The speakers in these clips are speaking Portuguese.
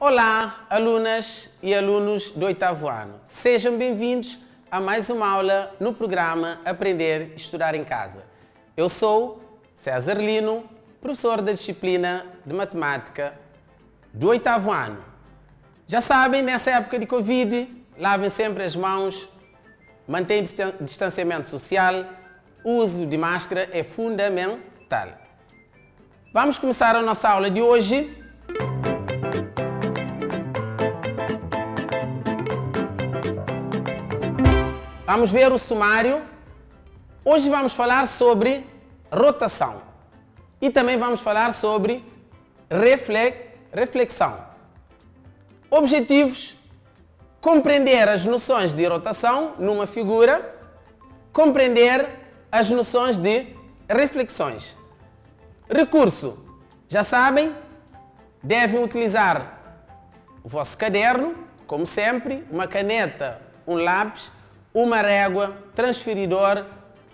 Olá, alunas e alunos do 8º ano. Sejam bem-vindos a mais uma aula no programa Aprender e Estudar em Casa. Eu sou César Lino, professor da disciplina de Matemática do 8º ano. Já sabem, nessa época de Covid, lavem sempre as mãos, mantenham distanciamento social, o uso de máscara é fundamental. Vamos começar a nossa aula de hoje. Vamos ver o sumário. Hoje vamos falar sobre rotação e também vamos falar sobre reflexão. Objetivos: compreender as noções de rotação numa figura, compreender as noções de reflexões. Recurso: já sabem, devem utilizar o vosso caderno, como sempre, uma caneta, um lápis, uma régua, transferidor,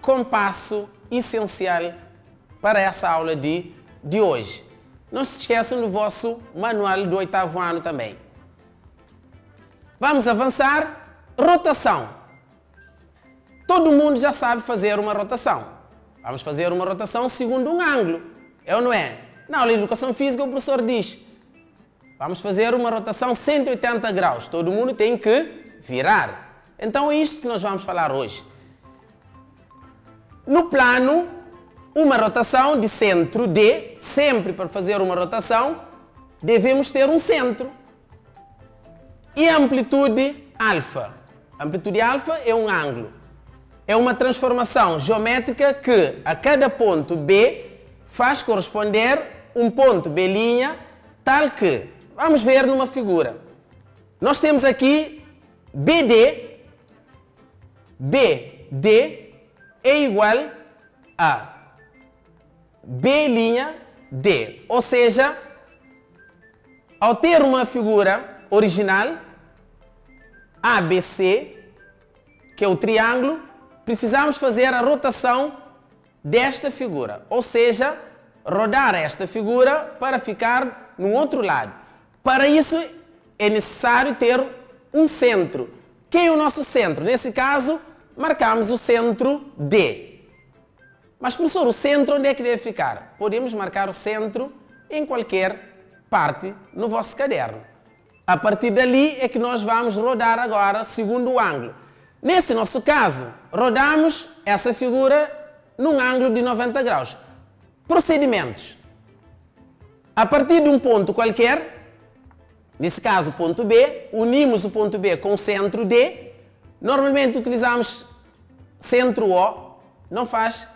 compasso, essencial para essa aula de hoje. Não se esqueçam do vosso manual do 8º ano também. Vamos avançar. Rotação. Todo mundo já sabe fazer uma rotação. Vamos fazer uma rotação segundo um ângulo. É ou não é? Na aula de Educação Física o professor diz: vamos fazer uma rotação 180 graus. Todo mundo tem que virar. Então é isto que nós vamos falar hoje. No plano, uma rotação de centro D, sempre para fazer uma rotação, devemos ter um centro. E a amplitude alfa. A amplitude alfa é um ângulo. É uma transformação geométrica que a cada ponto B faz corresponder um ponto B', tal que, vamos ver numa figura. Nós temos aqui BD. BD é igual a B'D, ou seja, ao ter uma figura original, ABC, que é o triângulo, precisamos fazer a rotação desta figura, ou seja, rodar esta figura para ficar no outro lado. Para isso é necessário ter um centro. Quem é o nosso centro? Nesse caso, marcamos o centro D. Mas, professor, o centro onde é que deve ficar? Podemos marcar o centro em qualquer parte no vosso caderno. A partir dali é que nós vamos rodar agora segundo o ângulo. Nesse nosso caso, rodamos essa figura num ângulo de 90 graus. Procedimentos. A partir de um ponto qualquer, nesse caso ponto B, unimos o ponto B com o centro D. Normalmente utilizamos centro O, não faz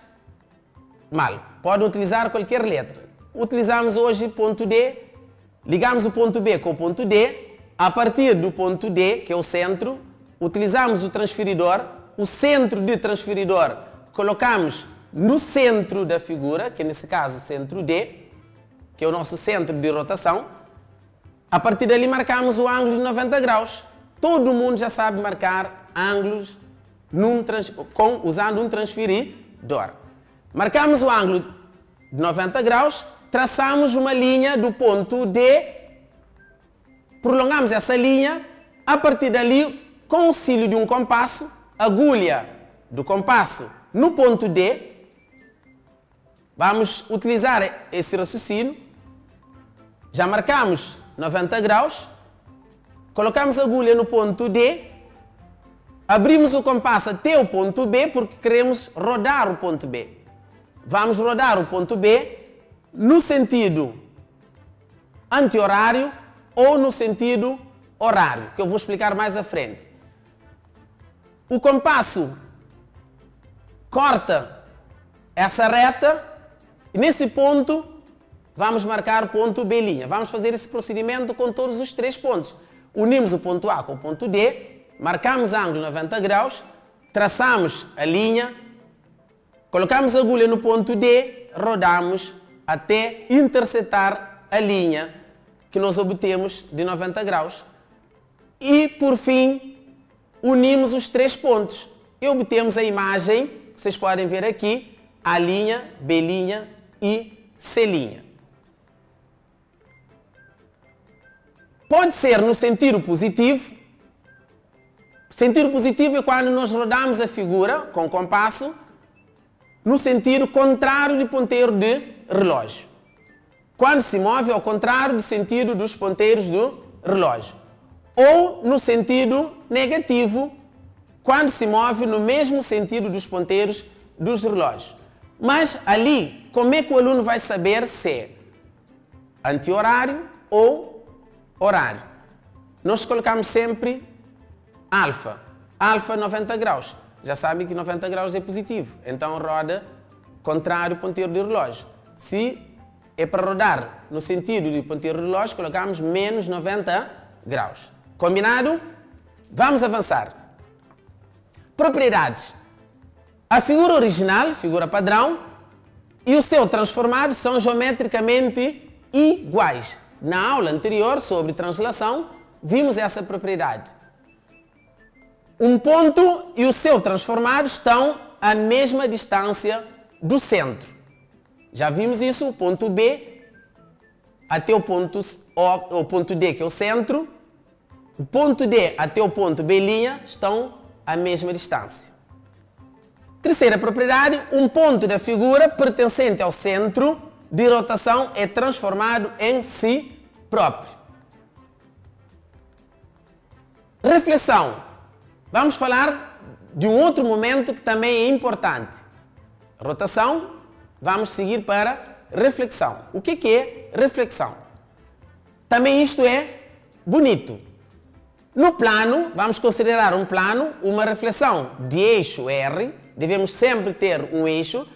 mal. Podem utilizar qualquer letra. Utilizamos hoje ponto D, ligamos o ponto B com o ponto D. A partir do ponto D, que é o centro, utilizamos o transferidor. O centro de transferidor colocamos no centro da figura, que nesse caso o centro D, que é o nosso centro de rotação. A partir dali marcamos o ângulo de 90 graus. Todo mundo já sabe marcar ângulos usando um transferidor. Marcamos o ângulo de 90 graus, traçamos uma linha do ponto D, prolongamos essa linha, a partir dali, com o auxílio de um compasso, agulha do compasso no ponto D, vamos utilizar esse raciocínio, já marcamos 90 graus, colocamos a agulha no ponto D, abrimos o compasso até o ponto B porque queremos rodar o ponto B. Vamos rodar o ponto B no sentido anti-horário ou no sentido horário, que eu vou explicar mais à frente. O compasso corta essa reta e nesse ponto vamos marcar o ponto B'. Vamos fazer esse procedimento com todos os três pontos. Unimos o ponto A com o ponto D, marcamos ângulo 90 graus, traçamos a linha, colocamos a agulha no ponto D, rodamos até intersetar a linha que nós obtemos de 90 graus. E, por fim, unimos os três pontos e obtemos a imagem que vocês podem ver aqui, A', B' e C'. Pode ser no sentido positivo. Sentido positivo é quando nós rodamos a figura com o compasso no sentido contrário do ponteiro de relógio. Quando se move ao contrário do sentido dos ponteiros do relógio. Ou no sentido negativo, quando se move no mesmo sentido dos ponteiros dos relógios. Mas ali, como é que o aluno vai saber se é anti-horário ou horário? Nós colocamos sempre alfa. Alfa 90 graus. Já sabem que 90 graus é positivo. Então roda contrário ao ponteiro de relógio. Se é para rodar no sentido do ponteiro de relógio, colocamos menos 90 graus. Combinado? Vamos avançar. Propriedades. A figura original, figura padrão, e o seu transformado são geometricamente iguais. Na aula anterior sobre translação, vimos essa propriedade. Um ponto e o seu transformado estão à mesma distância do centro. Já vimos isso, o ponto B até o ponto D, que é o centro. O ponto D até o ponto B' estão à mesma distância. Terceira propriedade, um ponto da figura pertencente ao centro de rotação é transformado em si próprio. Reflexão. Vamos falar de um outro momento que também é importante. Rotação, vamos seguir para reflexão. O que é reflexão? Também isto é bonito. No plano, vamos considerar um plano, uma reflexão de eixo R, devemos sempre ter um eixo.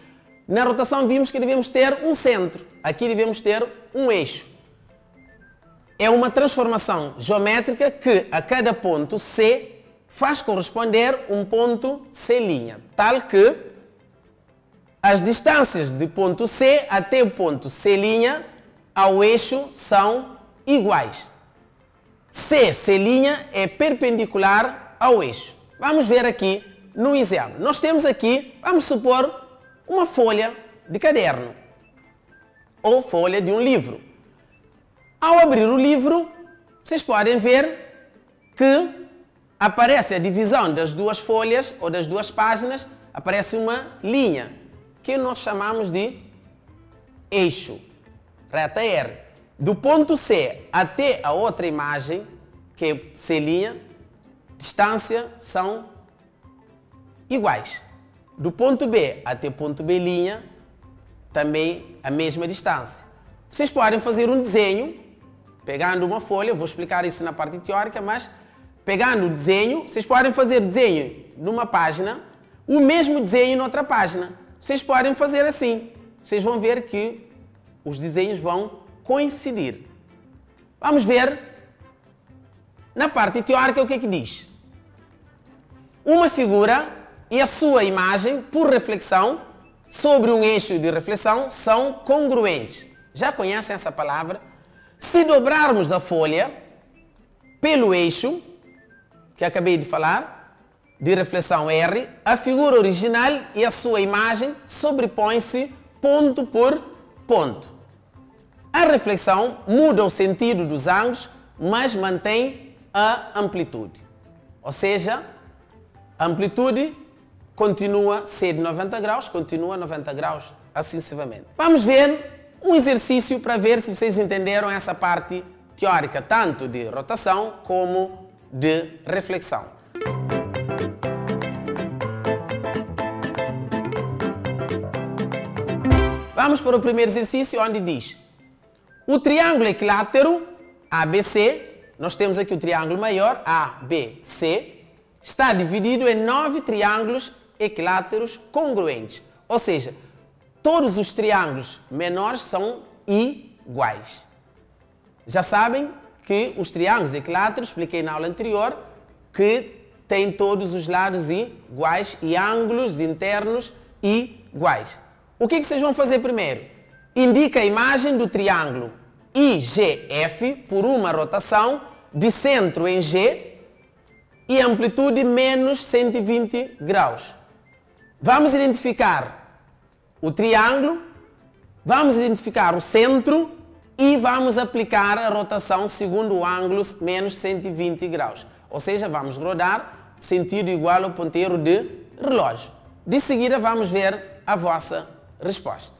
Na rotação vimos que devemos ter um centro, aqui devemos ter um eixo. É uma transformação geométrica que a cada ponto C faz corresponder um ponto C', tal que as distâncias de ponto C até o ponto C' ao eixo são iguais. C' é perpendicular ao eixo. Vamos ver aqui no exemplo. Nós temos aqui, vamos supor, uma folha de caderno ou folha de um livro. Ao abrir o livro, vocês podem ver que aparece a divisão das duas folhas ou das duas páginas, aparece uma linha que nós chamamos de eixo, reta R. Do ponto C até a outra imagem, que é C', distância são iguais. Do ponto B até o ponto B', também a mesma distância. Vocês podem fazer um desenho, pegando uma folha, vou explicar isso na parte teórica, mas pegando o desenho, vocês podem fazer desenho numa página, o mesmo desenho noutra página. Vocês podem fazer assim. Vocês vão ver que os desenhos vão coincidir. Vamos ver na parte teórica o que é que diz. Uma figura e a sua imagem, por reflexão, sobre um eixo de reflexão, são congruentes. Já conhecem essa palavra? Se dobrarmos a folha pelo eixo, que acabei de falar, de reflexão R, a figura original e a sua imagem sobrepõem-se ponto por ponto. A reflexão muda o sentido dos ângulos, mas mantém a amplitude. Ou seja, a amplitude continua a ser de 90 graus, continua 90 graus, assim sucessivamente. Vamos ver um exercício para ver se vocês entenderam essa parte teórica, tanto de rotação como de reflexão. Vamos para o primeiro exercício, onde diz: o triângulo equilátero ABC, nós temos aqui o triângulo maior ABC, está dividido em 9 triângulos equiláteros congruentes. Ou seja, todos os triângulos menores são iguais. Já sabem que os triângulos equiláteros, expliquei na aula anterior, que têm todos os lados iguais e ângulos internos iguais. O que é que vocês vão fazer primeiro? Indica a imagem do triângulo IGF por uma rotação de centro em G e amplitude menos 120 graus. Vamos identificar o triângulo, vamos identificar o centro e vamos aplicar a rotação segundo o ângulo menos 120 graus. Ou seja, vamos rodar sentido igual ao ponteiro de relógio. De seguida vamos ver a vossa resposta.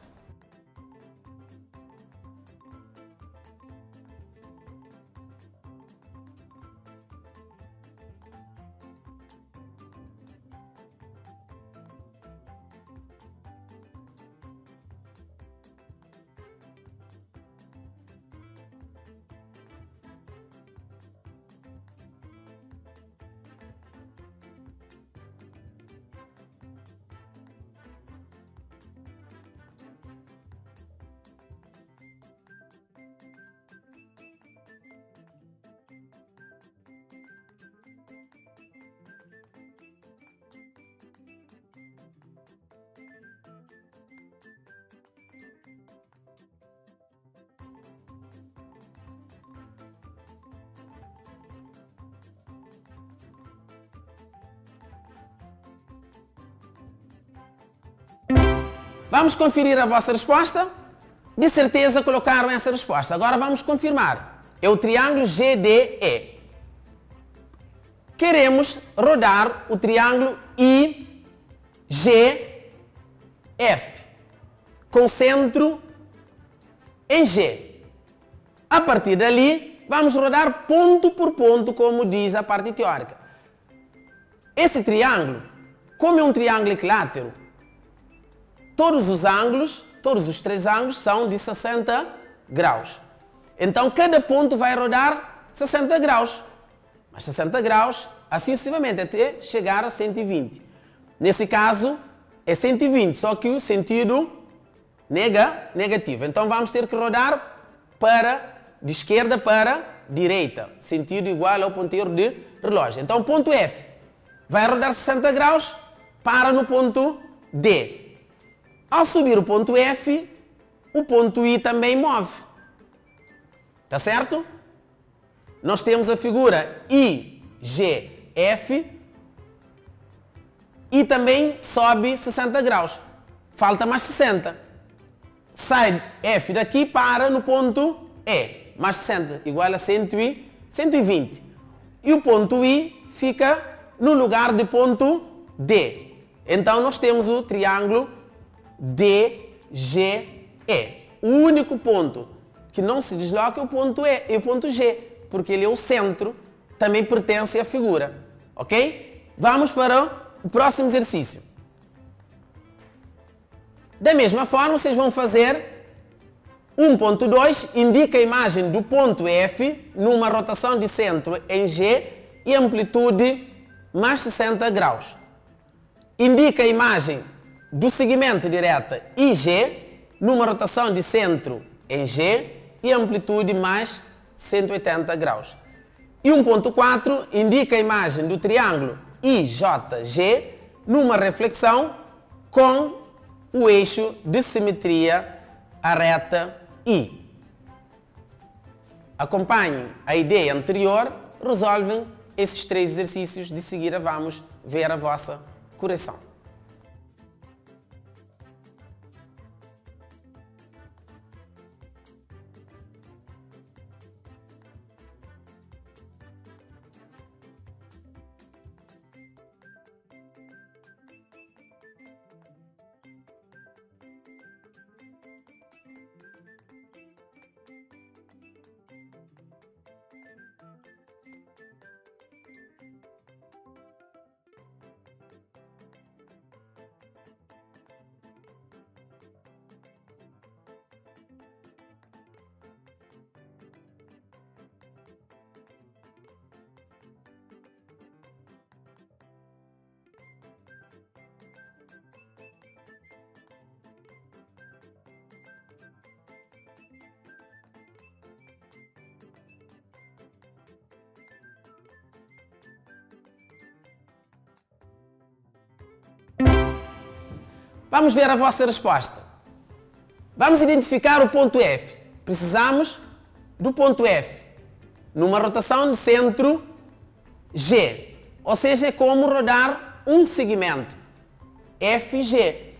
Vamos conferir a vossa resposta? De certeza colocaram essa resposta. Agora vamos confirmar. É o triângulo GDE. Queremos rodar o triângulo IGF, com centro em G. A partir dali, vamos rodar ponto por ponto, como diz a parte teórica. Esse triângulo, como é um triângulo equilátero, todos os três ângulos são de 60 graus. Então, cada ponto vai rodar 60 graus. Mas 60 graus, assim sucessivamente, até chegar a 120. Nesse caso, é 120, só que o sentido negativo. Então, vamos ter que rodar de esquerda para direita. Sentido igual ao ponteiro de relógio. Então, o ponto F vai rodar 60 graus, para no ponto D. Ao subir o ponto F, o ponto I também move. Tá certo? Nós temos a figura IGF e também sobe 60 graus. Falta mais 60. Sai F daqui para no ponto E. Mais 60 igual a 120. E o ponto I fica no lugar de ponto D. Então nós temos o triângulo DGE. O único ponto que não se desloca é o ponto E e o ponto G, porque ele é o centro, também pertence à figura. Ok? Vamos para o próximo exercício. Da mesma forma, vocês vão fazer 1.2, indica a imagem do ponto F numa rotação de centro em G e amplitude mais 60 graus. Indica a imagem do segmento de reta IG numa rotação de centro em G e amplitude mais 180 graus. E 1.4 indica a imagem do triângulo IJG numa reflexão com o eixo de simetria à reta I. Acompanhem a ideia anterior, resolvem esses três exercícios, de seguida vamos ver a vossa correção. Vamos ver a vossa resposta. Vamos identificar o ponto F. Precisamos do ponto F numa rotação de centro G. Ou seja, é como rodar um segmento FG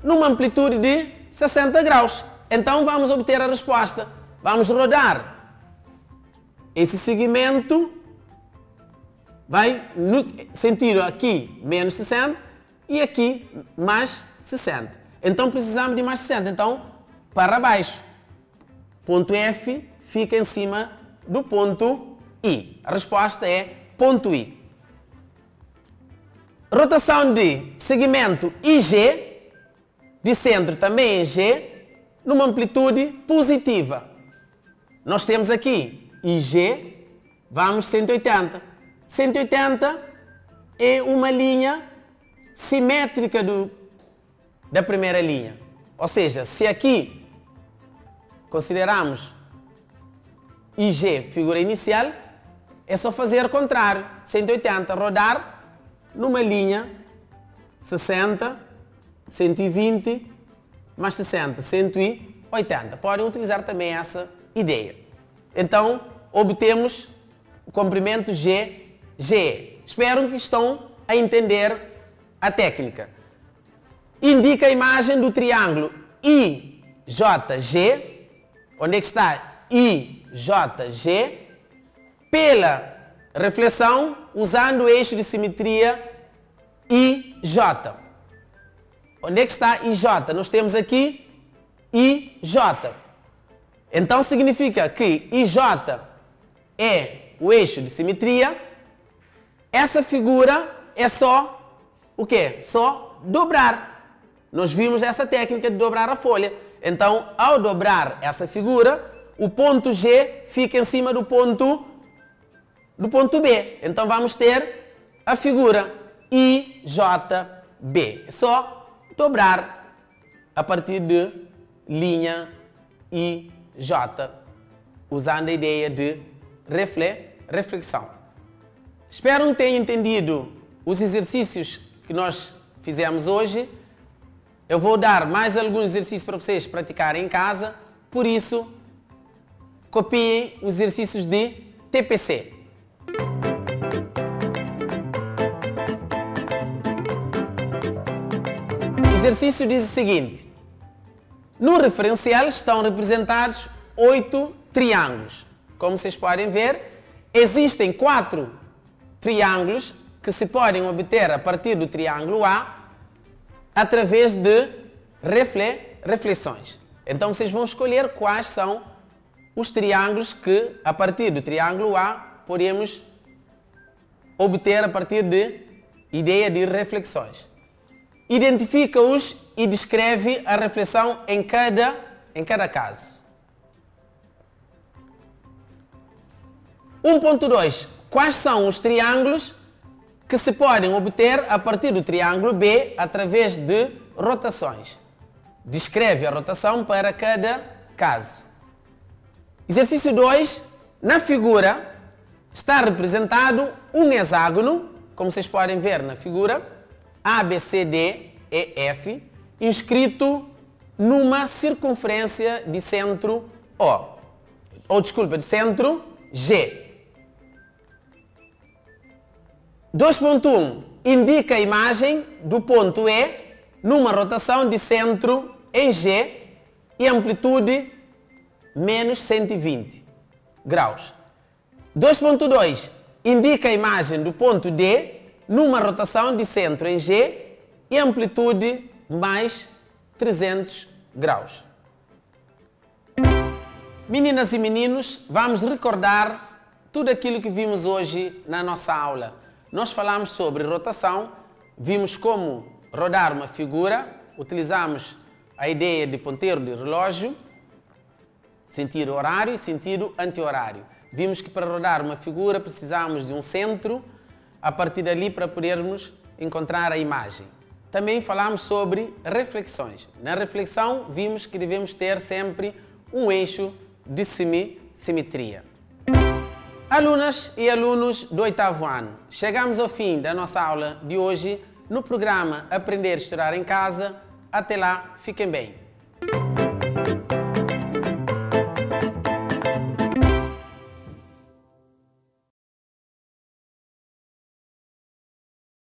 numa amplitude de 60 graus. Então vamos obter a resposta. vamos rodar esse segmento, vai no sentido aqui menos 60 e aqui mais 60. Então precisamos de mais 60, então para baixo. Ponto F fica em cima do ponto I. A resposta é ponto I. Rotação de segmento IG, de centro também em G, numa amplitude positiva. Nós temos aqui IG, vamos 180. 180 é uma linha simétrica da primeira linha. Ou seja, se aqui consideramos IG figura inicial, é só fazer o contrário. 180, rodar numa linha 60, 120, mais 60, 180. Podem utilizar também essa ideia. Então, obtemos o comprimento GE. Espero que estão a entender a técnica. Indica a imagem do triângulo IJG. Onde é que está IJG? Pela reflexão, usando o eixo de simetria IJ. Onde é que está IJ? Nós temos aqui IJ. Então significa que IJ é o eixo de simetria. Essa figura é só o quê? Só dobrar. Nós vimos essa técnica de dobrar a folha. Então, ao dobrar essa figura, o ponto G fica em cima do ponto B. Então vamos ter a figura IJB. É só dobrar a partir de linha IJ, usando a ideia de reflexão. Espero que tenham entendido os exercícios que nós fizemos hoje. Eu vou dar mais alguns exercícios para vocês praticarem em casa, por isso, copiem os exercícios de TPC. O exercício diz o seguinte: no referencial estão representados 8 triângulos. Como vocês podem ver, existem 4 triângulos que se podem obter a partir do triângulo A através de reflexões. Então vocês vão escolher quais são os triângulos que, a partir do triângulo A, podemos obter a partir de ideia de reflexões. Identifica-os e descreve a reflexão em cada caso. 1.2. Quais são os triângulos que se podem obter a partir do triângulo B através de rotações? Descreve a rotação para cada caso. Exercício 2. Na figura está representado um hexágono, como vocês podem ver na figura, A, B, C, D, E, F, inscrito numa circunferência de centro de centro G. 2.1. Indica a imagem do ponto E numa rotação de centro em G e amplitude menos 120 graus. 2.2. Indica a imagem do ponto D numa rotação de centro em G e amplitude mais 300 graus. Meninas e meninos, vamos recordar tudo aquilo que vimos hoje na nossa aula. Nós falamos sobre rotação, vimos como rodar uma figura, utilizamos a ideia de ponteiro de relógio, sentido horário e sentido anti-horário. Vimos que para rodar uma figura precisamos de um centro, a partir dali para podermos encontrar a imagem. Também falamos sobre reflexões. Na reflexão vimos que devemos ter sempre um eixo de simetria. Alunas e alunos do 8º ano, chegamos ao fim da nossa aula de hoje no programa Aprender a Estudar em Casa. Até lá, fiquem bem!